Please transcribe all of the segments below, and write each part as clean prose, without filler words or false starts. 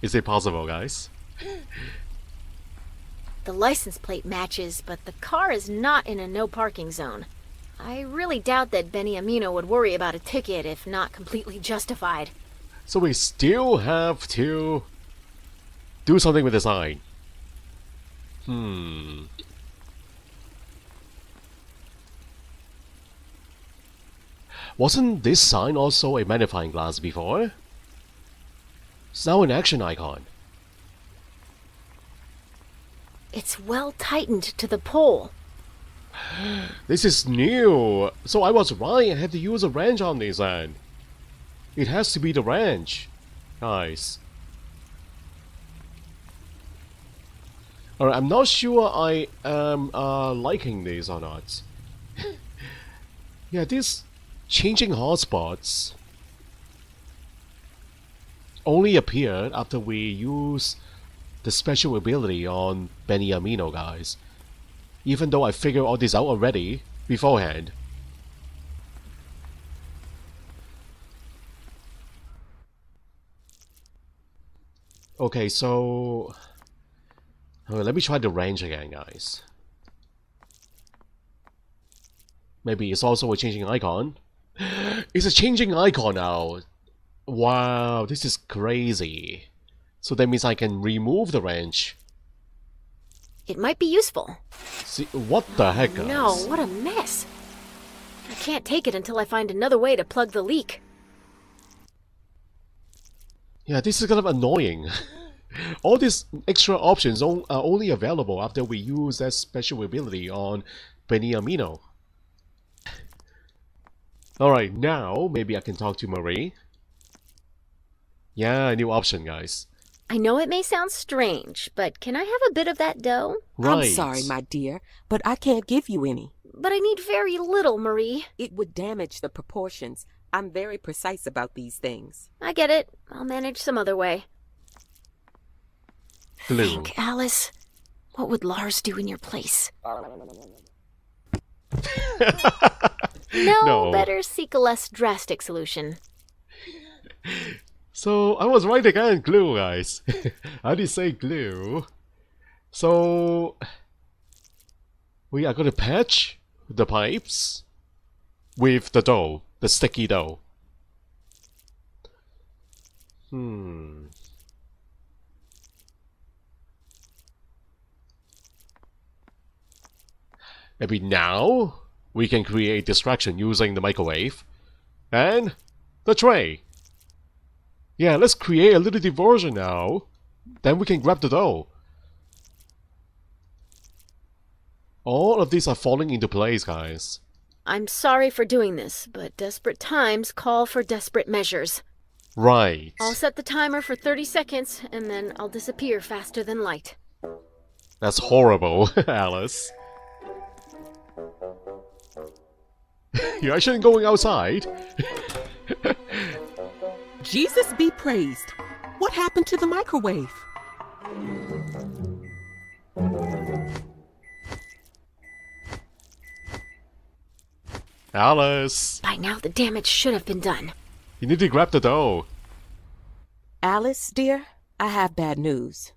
Is it possible, guys? The license plate matches, but the car is not in a no parking zone. I really doubt that Beniamino would worry about a ticket if not completely justified. So we still have to do something with the sign. Wasn't this sign also a magnifying glass before? It's now an action icon. It's well tightened to the pole. This is new. So I was right, I had to use a wrench on this end. It has to be the wrench. Guys. Alright, I'm not sure I am liking this or not. Yeah, this changing hotspots only appeared after we use the special ability on Beniamino, guys. Even though I figured all this out already beforehand. Okay, so let me try the range again, guys. Maybe it's also a changing icon. It's a changing icon now. Wow, this is crazy. So that means I can remove the wrench. It might be useful. See, what the heck, guys? No, what a mess. I can't take it until I find another way to plug the leak. Yeah, this is kind of annoying. All these extra options are only available after we use that special ability on Beniamino. Alright, now maybe I can talk to Marie. Yeah, a new option, guys. I know it may sound strange, but can I have a bit of that dough? Right. I'm sorry, my dear, but I can't give you any. But I need very little, Marie. It would damage the proportions. I'm very precise about these things. I get it. I'll manage some other way. Glue. Think, Alice. What would Lars do in your place? No, better seek a less drastic solution. So, I was right again, glue, guys. I did say glue. So, we are going to patch the pipes with the dough, the sticky dough. Maybe now we can create distraction using the microwave and the tray. Yeah, let's create a little diversion now. Then we can grab the dough. All of these are falling into place, guys. I'm sorry for doing this, but desperate times call for desperate measures. Right. I'll set the timer for 30 seconds, and then I'll disappear faster than light. That's horrible, Alice. You're actually going outside? Jesus be praised. What happened to the microwave? Alice! By now, the damage should have been done. You need to grab the dough. Alice, dear, I have bad news.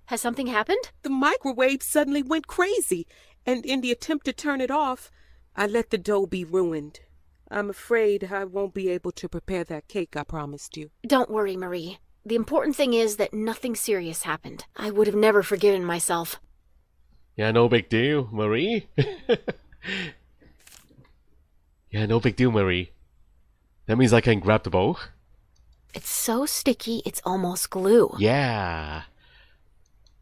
Has something happened? The microwave suddenly went crazy, and in the attempt to turn it off, I let the dough be ruined. I'm afraid I won't be able to prepare that cake I promised you. Don't worry, Marie. The important thing is that nothing serious happened. I would have never forgiven myself. Yeah, no big deal, Marie. Yeah, no big deal, Marie. That means I can grab the bowl. It's so sticky, it's almost glue. Yeah.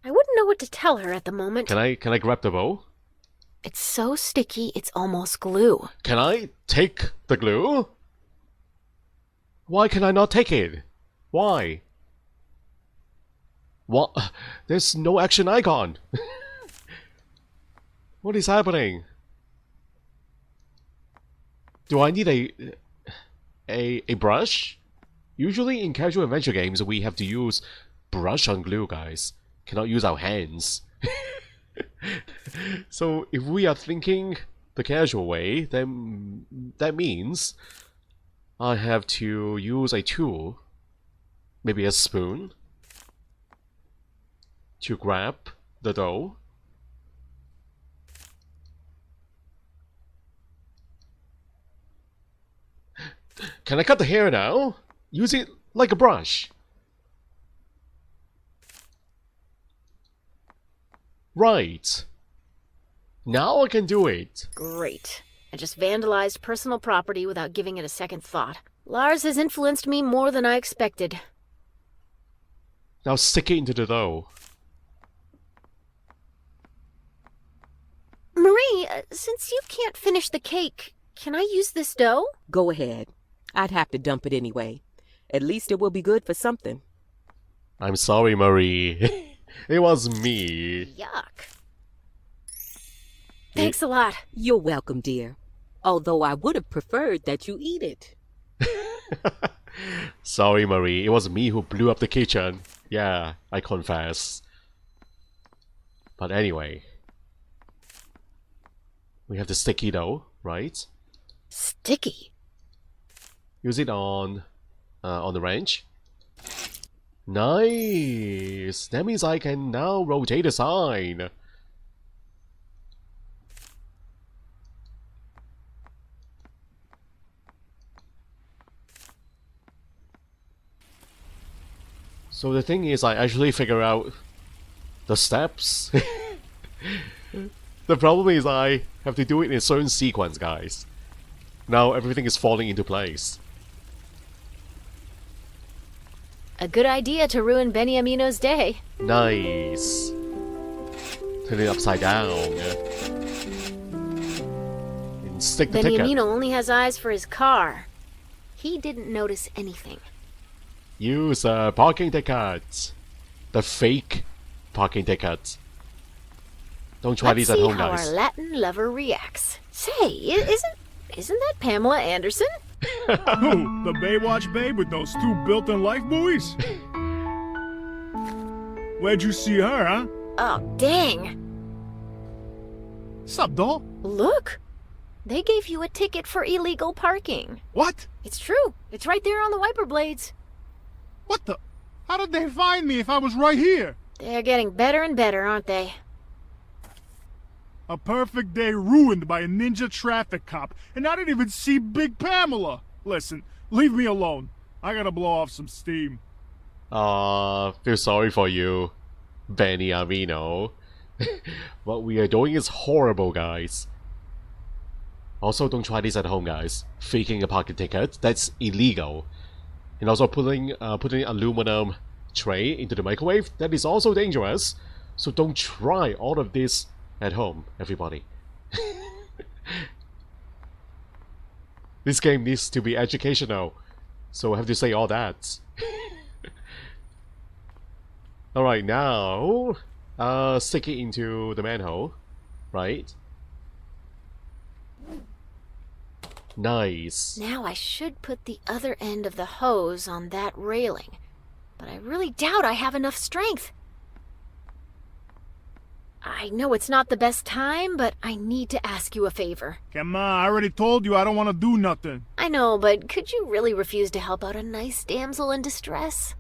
I wouldn't know what to tell her at the moment. Can I grab the bowl? It's so sticky, it's almost glue. Can I take the glue? Why can I not take it? Why? What? There's no action icon. What is happening? Do I need a brush? Usually in casual adventure games we have to use brush on glue, guys. Cannot use our hands. So if we are thinking the casual way, then that means I have to use a tool maybe a spoon to grab the dough. Can I cut the hair now? Use it like a brush. Right. Now I can do it. Great. I just vandalized personal property without giving it a second thought. Lars has influenced me more than I expected. Now stick it into the dough. Marie, since you can't finish the cake, can I use this dough? Go ahead. I'd have to dump it anyway. At least it will be good for something. I'm sorry, Marie. It was me. Yuck. Thanks a lot. You're welcome, dear. Although I would have preferred that you eat it. Sorry, Marie. It was me who blew up the kitchen. Yeah, I confess. But anyway. We have the sticky dough, right? Sticky? Use it on the range. Nice! That means I can now rotate the sign. So the thing is, I actually figure out the steps. The problem is I have to do it in a certain sequence, guys. Now everything is falling into place. A good idea to ruin Beniamino's day. Nice. Turn it upside down. And stick the ticket. Beniamino only has eyes for his car. He didn't notice anything. Use a parking ticket. The fake parking ticket. Don't try these at home, guys. Let's see how our Latin lover reacts. Say, isn't that Pamela Anderson? Who? The Baywatch babe with those two built-in life buoys? Where'd you see her, huh? Oh, dang. Sup, doll? Look. They gave you a ticket for illegal parking. What? It's true. It's right there on the wiper blades. What the? How did they find me if I was right here? They're getting better and better, aren't they? A perfect day ruined by a ninja traffic cop, and I didn't even see Big Pamela. Listen, leave me alone. I gotta blow off some steam. Feel sorry for you, Beniamino. What we are doing is horrible, guys. Also, don't try this at home, guys. Faking a parking ticket, that's illegal. And also putting aluminum tray into the microwave, that is also dangerous. So don't try all of this at home, everybody. This game needs to be educational, so I have to say all that. Alright, now stick it into the manhole, right? Nice. Now I should put the other end of the hose on that railing, but I really doubt I have enough strength. I know it's not the best time, but I need to ask you a favor. Come on, I already told you I don't want to do nothing. I know, but could you really refuse to help out a nice damsel in distress?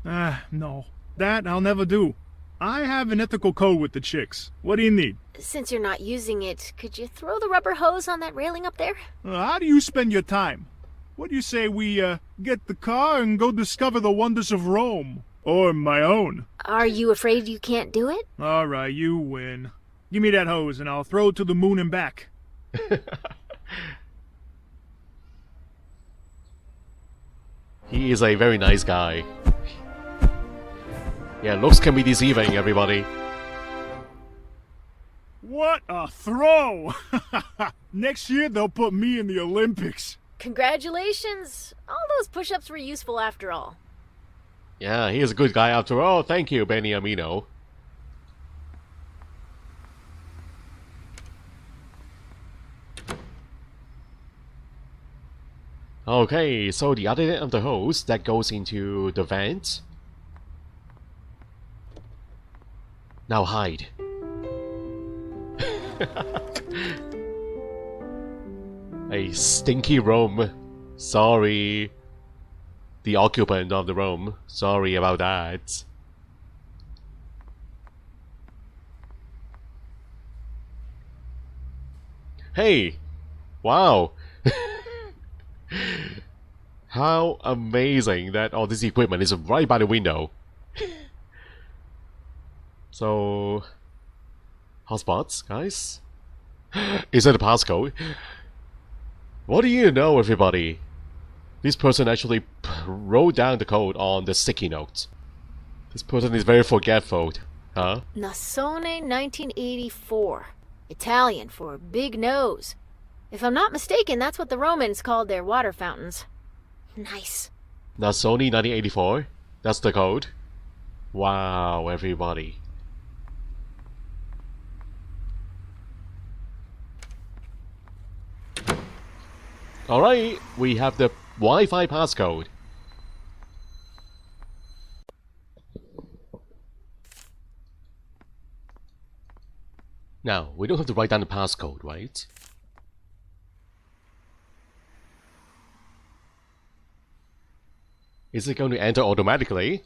No. That I'll never do. I have an ethical code with the chicks. What do you need? Since you're not using it, could you throw the rubber hose on that railing up there? How do you spend your time? What do you say we, get the car and go discover the wonders of Rome? Or my own. Are you afraid you can't do it? Alright, you win. Give me that hose and I'll throw it to the moon and back. He is a very nice guy. Yeah, looks can be deceiving, everybody. What a throw! Next year they'll put me in the Olympics. Congratulations! All those push-ups were useful after all. Yeah, he is a good guy after all. Thank you, Beniamino. Okay, so the other end of the hose that goes into the vent. Now hide. A stinky room. Sorry. the occupant of the room. Sorry about that. Hey! Wow! How amazing that all this equipment is right by the window. So... hotspots, guys? Is that a passcode? What do you know, everybody? This person actually wrote down the code on the sticky note. This person is very forgetful. Huh? Nasone 1984. Italian for big nose. If I'm not mistaken, that's what the Romans called their water fountains. Nice. Nasoni 1984? That's the code? Wow, everybody. Alright, we have the Wi-Fi passcode. Now, we don't have to write down the passcode, right? Is it going to enter automatically?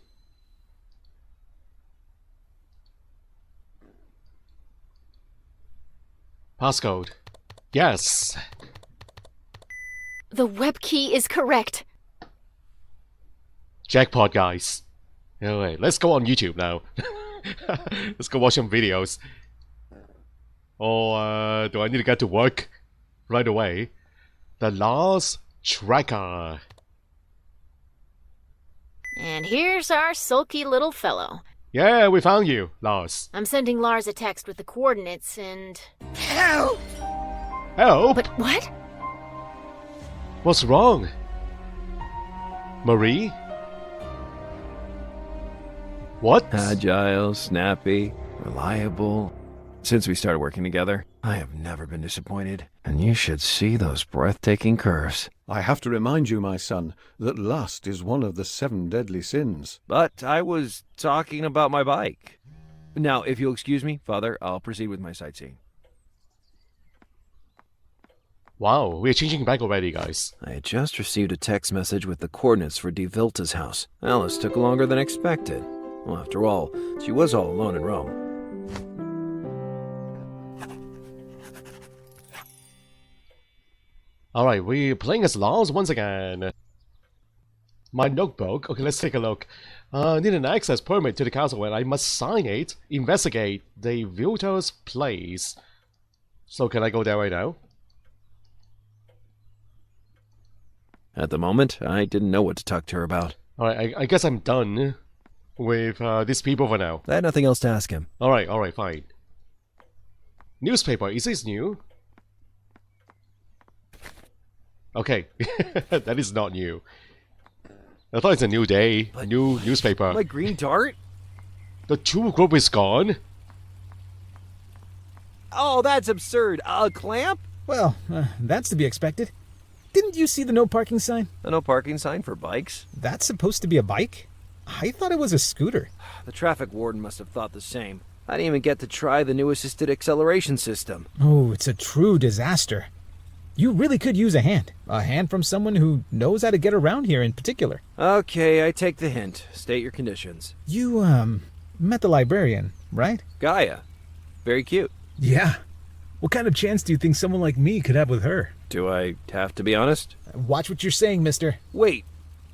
Passcode. Yes! The web key is correct. Jackpot, guys. Anyway, let's go on YouTube now. Let's go watch some videos. Or do I need to get to work right away? The Lars Tracker. And here's our sulky little fellow. Yeah, we found you, Lars. I'm sending Lars a text with the coordinates and... Help! But what? What's wrong? Marie? What? Agile, snappy, reliable. Since we started working together, I have never been disappointed. And you should see those breathtaking curves. I have to remind you, my son, that lust is one of the 7 deadly sins. But I was talking about my bike. Now, if you'll excuse me, Father, I'll proceed with my sightseeing. Wow, we're changing back already, guys. I had just received a text message with the coordinates for De Vilta's house. Alice took longer than expected. Well, after all, she was all alone in Rome. Alright, we're playing as Lars once again. My notebook. Okay, let's take a look. Need an access permit to the castle and I must sign it. Investigate De Vilta's place. So can I go there right now? At the moment, I didn't know what to talk to her about. Alright, I guess I'm done with these people for now. I had nothing else to ask him. Alright, fine. Newspaper, is this new? Okay, that is not new. I thought it's a new day, a new newspaper. My green dart? The tool group is gone? Oh, that's absurd. A clamp? Well, that's to be expected. Didn't you see the no parking sign? A no parking sign for bikes? That's supposed to be a bike? I thought it was a scooter. The traffic warden must have thought the same. I didn't even get to try the new assisted acceleration system. Oh, it's a true disaster. You really could use a hand. A hand from someone who knows how to get around here in particular. Okay, I take the hint. State your conditions. You, met the librarian, right? Gaia. Very cute. Yeah. What kind of chance do you think someone like me could have with her? Do I have to be honest? Watch what you're saying, mister. Wait.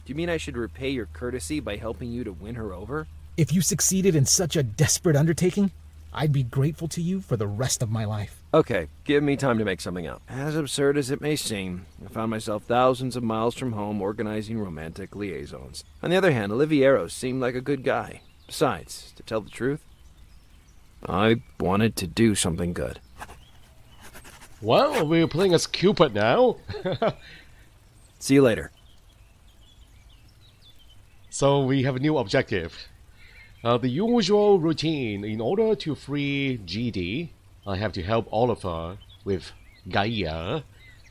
Do you mean I should repay your courtesy by helping you to win her over? If you succeeded in such a desperate undertaking, I'd be grateful to you for the rest of my life. Okay, give me time to make something up. As absurd as it may seem, I found myself thousands of miles from home organizing romantic liaisons. On the other hand, Oliviero seemed like a good guy. Besides, to tell the truth, I wanted to do something good. Well, we're playing as Cupid now. See you later. So we have a new objective. The usual routine. In order to free GD, I have to help Oliver with Gaia.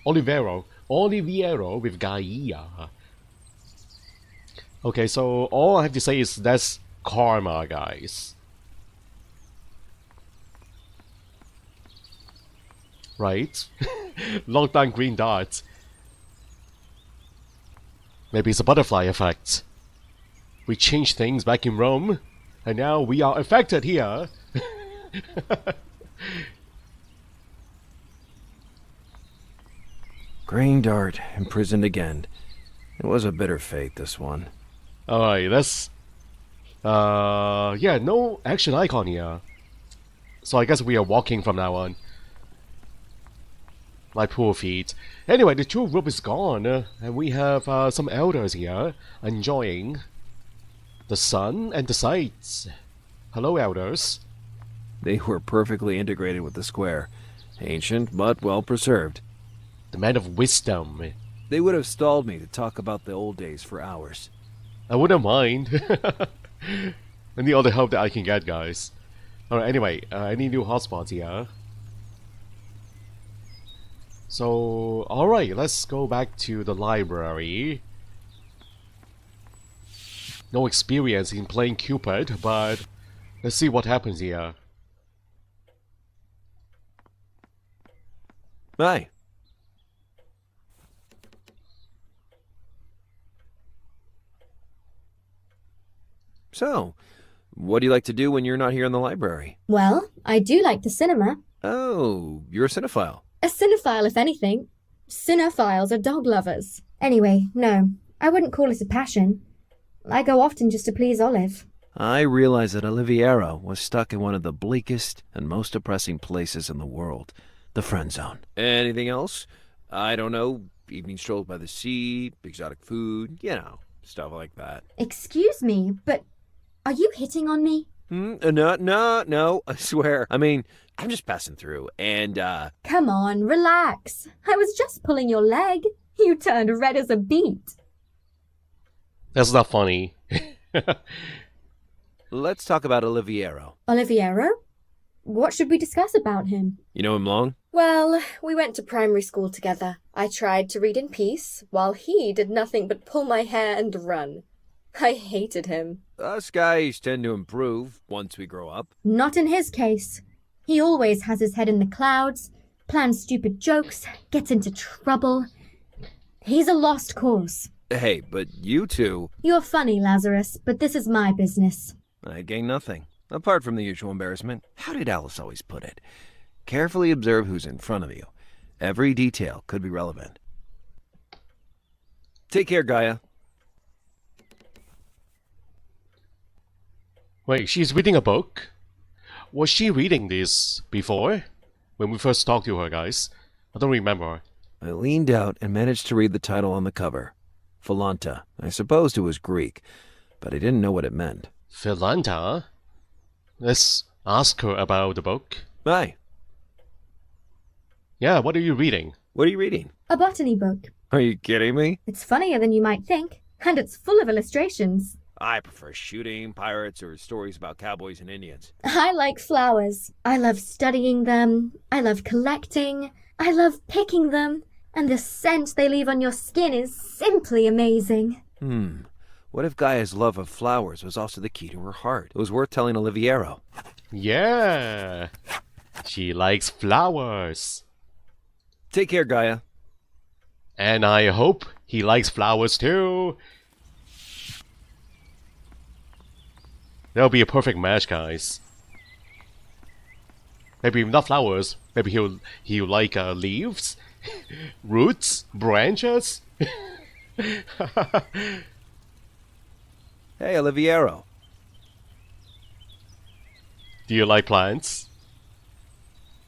Oliviero with Gaia. Okay, so all I have to say is that's karma, guys. Right? Lock down green dots. Maybe it's a butterfly effect. We changed things back in Rome, and now we are affected here. Green Dart, imprisoned again. It was a bitter fate, this one. Alright, that's... yeah, no action icon here. So I guess we are walking from now on. My poor feet. Anyway, the tour group is gone, and we have some elders here enjoying the sun and the sights. Hello, elders. They were perfectly integrated with the square. Ancient, but well preserved. The man of wisdom. They would have stalled me to talk about the old days for hours. I wouldn't mind. I need all the help that I can get, guys. Alright, anyway, any new hotspots here? So, alright, let's go back to the library. No experience in playing Cupid, but let's see what happens here. Hi. So, what do you like to do when you're not here in the library? Well, I do like the cinema. Oh, you're a cinephile. A cinephile, if anything. Cinephiles are dog lovers. Anyway, no, I wouldn't call it a passion. I go often just to please Olive. I realized that Oliviero was stuck in one of the bleakest and most depressing places in the world, the friend zone. Anything else? I don't know, evening strolls by the sea, exotic food, stuff like that. Excuse me, but are you hitting on me? No, I swear. I mean, I'm just passing through, and, Come on, relax. I was just pulling your leg. You turned red as a beet. That's not funny. Let's talk about Oliviero. Oliviero? What should we discuss about him? You know him long? Well, we went to primary school together. I tried to read in peace, while he did nothing but pull my hair and run. I hated him. Us guys tend to improve once we grow up. Not in his case. He always has his head in the clouds, plans stupid jokes, gets into trouble. He's a lost cause. Hey, but you two... You're funny, Lazarus, but this is my business. I gain nothing, apart from the usual embarrassment. How did Alice always put it? Carefully observe who's in front of you. Every detail could be relevant. Take care, Gaia. Wait, she's reading a book? Was she reading this before? When we first talked to her, guys? I don't remember. I leaned out and managed to read the title on the cover. Philanta. I supposed it was Greek, but I didn't know what it meant. Philanta? Let's ask her about the book. Hi. Yeah, what are you reading? What are you reading? A botany book. Are you kidding me? It's funnier than you might think, and it's full of illustrations. I prefer shooting, pirates, or stories about cowboys and Indians. I like flowers. I love studying them. I love collecting. I love picking them. And the scent they leave on your skin is simply amazing. What if Gaia's love of flowers was also the key to her heart? It was worth telling Oliviero. Yeah! She likes flowers. Take care, Gaia. And I hope he likes flowers too. That'll be a perfect match, guys. Maybe not flowers. Maybe he'll like leaves, roots, branches. Hey, Oliviero. Do you like plants?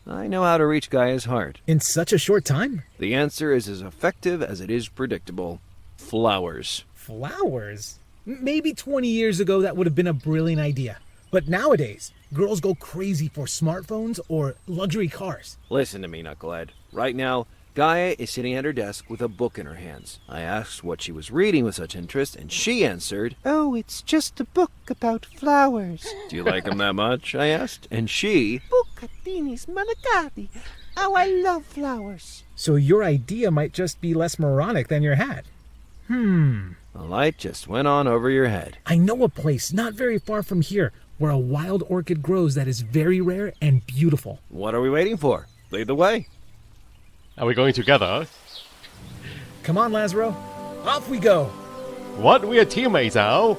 I know how to reach Gaia's heart. In such a short time? The answer is as effective as it is predictable. Flowers. Flowers? Maybe 20 years ago that would have been a brilliant idea. But nowadays, girls go crazy for smartphones or luxury cars. Listen to me, Knucklehead. Right now, Gaia is sitting at her desk with a book in her hands. I asked what she was reading with such interest, and she answered, "Oh, it's just a book about flowers." "Do you like them that much?" I asked. And she, Bucatinis maniccati. Oh, I love flowers. So your idea might just be less moronic than your hat. a light just went on over your head. I know a place not very far from here where a wild orchid grows that is very rare and beautiful. What are we waiting for? Lead the way. Are we going together? Come on, Lazaro. Off we go. What? We are teammates now?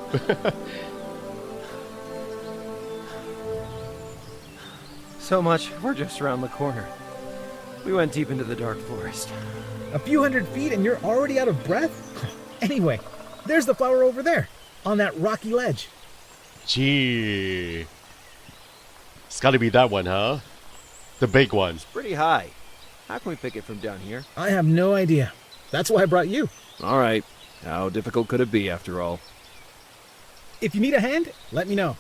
So much, we're just around the corner. We went deep into the dark forest. A few hundred feet and you're already out of breath? Anyway, there's the flower over there, on that rocky ledge. Gee. It's gotta be that one, huh? The big one. It's pretty high. How can we pick it from down here? I have no idea. That's why I brought you. All right. How difficult could it be, after all? If you need a hand, let me know.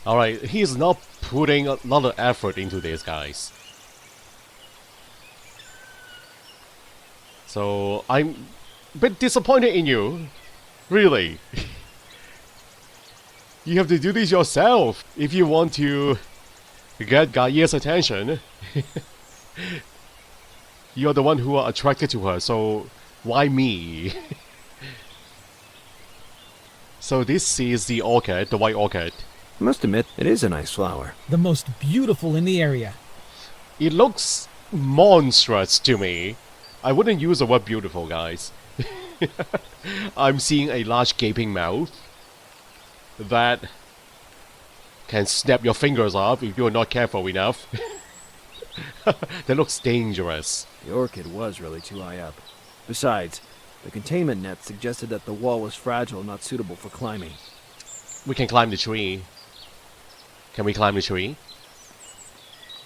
Alright, he's not putting a lot of effort into this, guys. So, I'm a bit disappointed in you. Really. You have to do this yourself if you want to get Gaia's attention. You're the one who are attracted to her, so why me? So this is the orchid, the white orchid. I must admit, it is a nice flower. The most beautiful in the area. It looks monstrous to me. I wouldn't use the word beautiful, guys. I'm seeing a large gaping mouth that can snap your fingers off if you're not careful enough. That looks dangerous. The orchid was really too high up. Besides, the containment net suggested that the wall was fragile and not suitable for climbing. We can climb the tree. Can we climb the tree?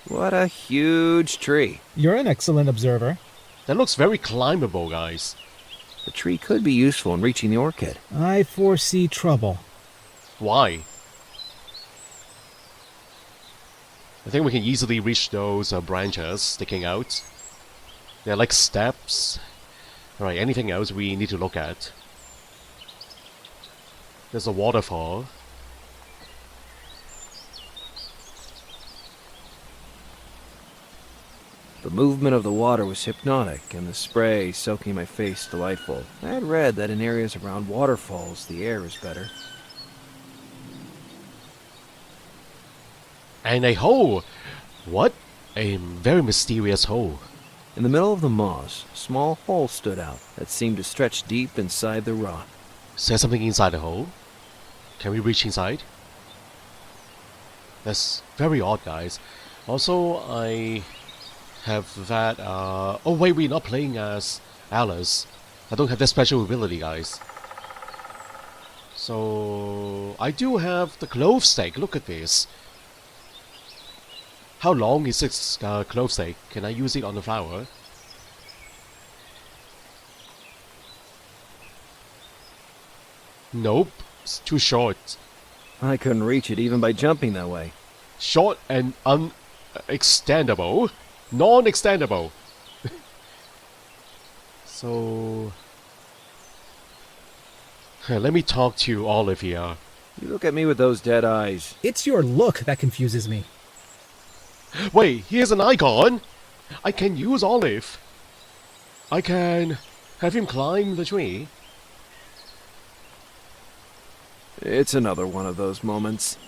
What a huge tree. You're an excellent observer. That looks very climbable, guys. The tree could be useful in reaching the orchid. I foresee trouble. Why? I think we can easily reach those branches sticking out. They're like steps. Alright, anything else we need to look at? There's a waterfall. The movement of the water was hypnotic, and the spray soaking my face delightful. I had read that in areas around waterfalls, the air is better. And a hole! What? A very mysterious hole. In the middle of the moss, a small hole stood out that seemed to stretch deep inside the rock. Is there something inside the hole? Can we reach inside? That's very odd, guys. Also, I have that, oh wait, we're not playing as Alice. I don't have that special ability, guys. So, I do have the clove stake. Look at this. How long is this clove stake? Can I use it on the flower? Nope, it's too short. I couldn't reach it even by jumping that way. Short and unextendable. Non-extendable. So... let me talk to Olive here. You look at me with those dead eyes. It's your look that confuses me. Wait, here's an icon! I can use Olive. I can have him climb the tree. It's another one of those moments.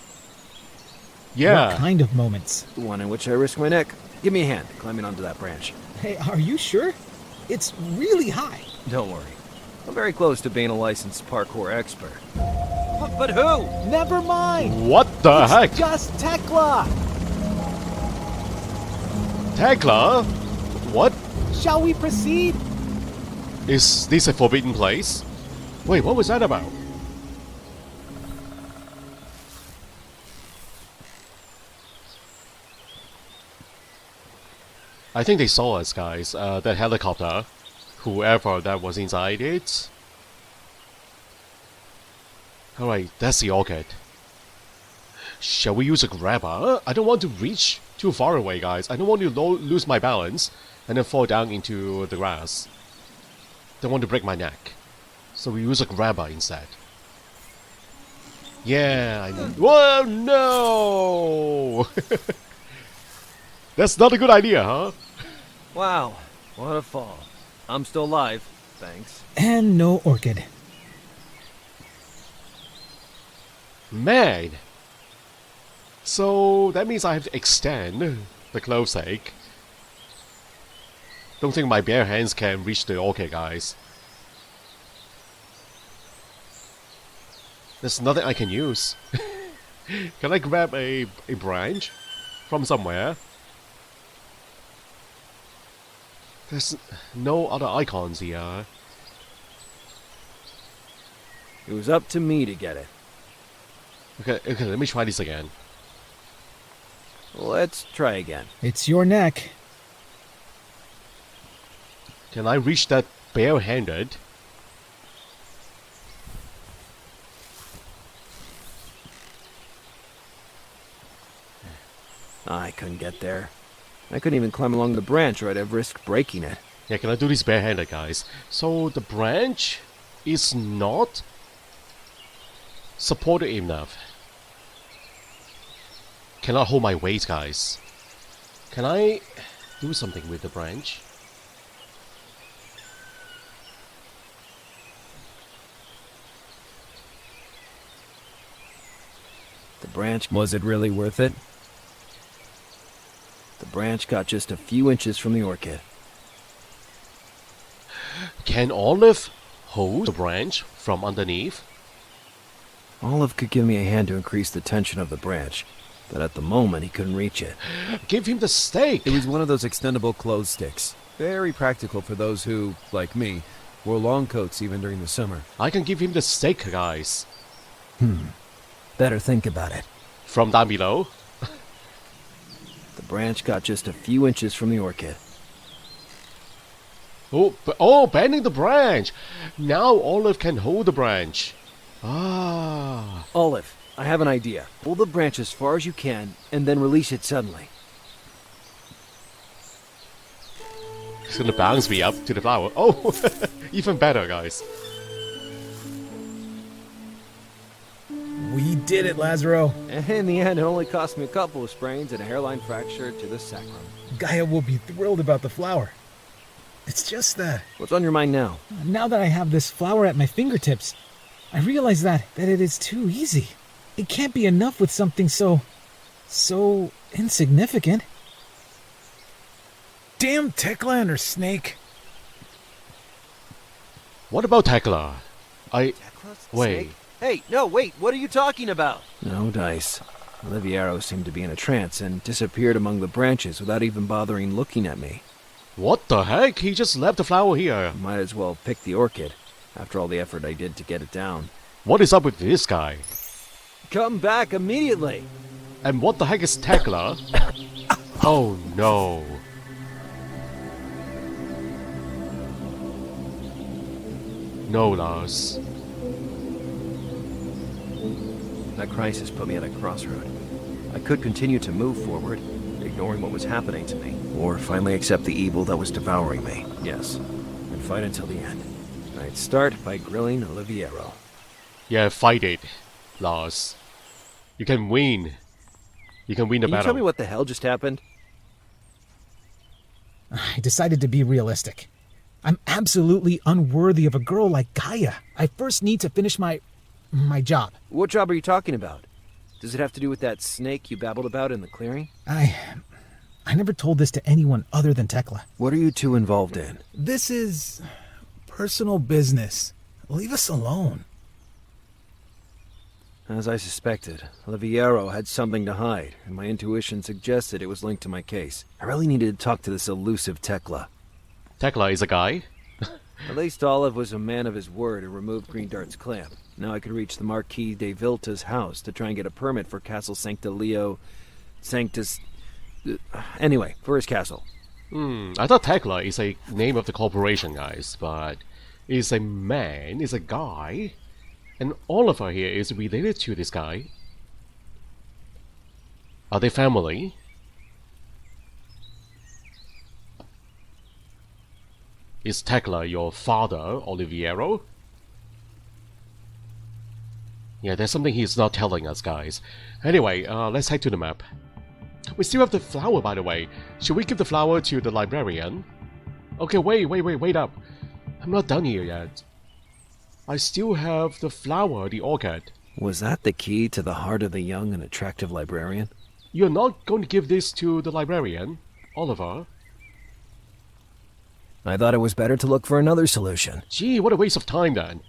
Yeah. What kind of moments? The one in which I risk my neck. Give me a hand climbing onto that branch. Hey, are you sure? It's really high. Don't worry. I'm very close to being a licensed parkour expert. But who? Never mind. What the heck? Just Tekla. Tekla? What? Shall we proceed? Is this a forbidden place? Wait, what was that about? I think they saw us, guys. That helicopter. Whoever that was inside it. Alright, that's the orchid. Shall we use a grabber? I don't want to reach too far away, guys. I don't want to lose my balance and then fall down into the grass. Don't want to break my neck. So we use a grabber instead. Yeah, whoa, no! That's not a good idea, huh? Wow, what a fall. I'm still alive, thanks. And no orchid. Man! So that means I have to extend the clove stake. Don't think my bare hands can reach the orchid, guys. There's nothing I can use. Can I grab a branch from somewhere? There's no other icons here. It was up to me to get it. Okay, let me try this again. Let's try again. It's your neck. Can I reach that barehanded? I couldn't get there. I couldn't even climb along the branch or I'd have risked breaking it. Yeah, can I do this barehanded, guys? So the branch is not supported enough. Cannot hold my weight, guys. Can I do something with the branch? The branch, was it really worth it? The branch got just a few inches from the orchid. Can Olive hold the branch from underneath? Olive could give me a hand to increase the tension of the branch, but at the moment he couldn't reach it. Give him the stake! It was one of those extendable clothes sticks. Very practical for those who, like me, wore long coats even during the summer. I can give him the stake, guys. Better think about it. From down below. The branch got just a few inches from the orchid. Oh, bending the branch! Now Olive can hold the branch. Ah. Olive, I have an idea. Pull the branch as far as you can, and then release it suddenly. It's gonna bounce me up to the flower. Oh, even better, guys. We did it, Lazaro. In the end, it only cost me a couple of sprains and a hairline fracture to the sacrum. Gaia will be thrilled about the flower. It's just that, What's on your mind now? now that I have this flower at my fingertips, I realize that it is too easy. It can't be enough with something so insignificant. Damn Techland or Snake. What about Tekla? Wait. Hey, no, wait, what are you talking about? No dice. Oliviero seemed to be in a trance and disappeared among the branches without even bothering looking at me. What the heck? He just left the flower here. Might as well pick the orchid, after all the effort I did to get it down. What is up with this guy? Come back immediately! And what the heck is Tekla? Oh no. No, Lars. That crisis put me at a crossroad. I could continue to move forward, ignoring what was happening to me, or finally accept the evil that was devouring me. Yes, and fight until the end. I'd start by grilling Oliviero. Yeah, fight it, Lars. You can win. You can win the Can you battle. tell me what the hell just happened? I decided to be realistic. I'm absolutely unworthy of a girl like Gaia. I first need to finish my job. What job are you talking about? Does it have to do with that snake you babbled about in the clearing? I never told this to anyone other than Tekla. What are you two involved in? This is personal business. Leave us alone. As I suspected, Oliviero had something to hide, and my intuition suggested it was linked to my case. I really needed to talk to this elusive Tekla. Tekla is a guy. At least Olive was a man of his word and removed Green Dart's clamp. Now I could reach the Marquis de Vilta's house to try and get a permit for Castle Sancta Leo... Sanctus... Anyway, for his castle. I thought Tekla is a name of the corporation, guys, but is a man, is a guy, and Oliver here is related to this guy. Are they family? Is Tekla your father, Oliviero? Yeah, there's something he's not telling us, guys. Anyway, let's head to the map. We still have the flower, by the way. Should we give the flower to the librarian? Okay, wait up. I'm not done here yet. I still have the flower, the orchid. Was that the key to the heart of the young and attractive librarian? You're not going to give this to the librarian, Oliver? I thought it was better to look for another solution. Gee, what a waste of time then.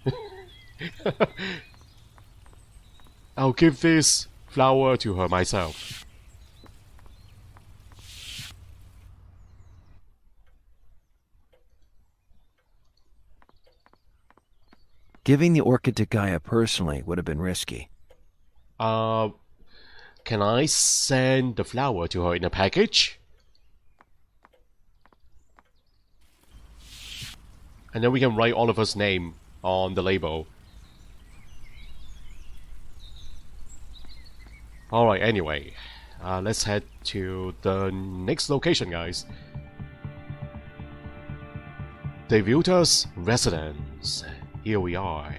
I'll give this flower to her myself. Giving the orchid to Gaia personally would have been risky. Can I send the flower to her in a package? And then we can write Oliver's name on the label. Alright, anyway. Let's head to the next location, guys. Devuta's residence. Here we are.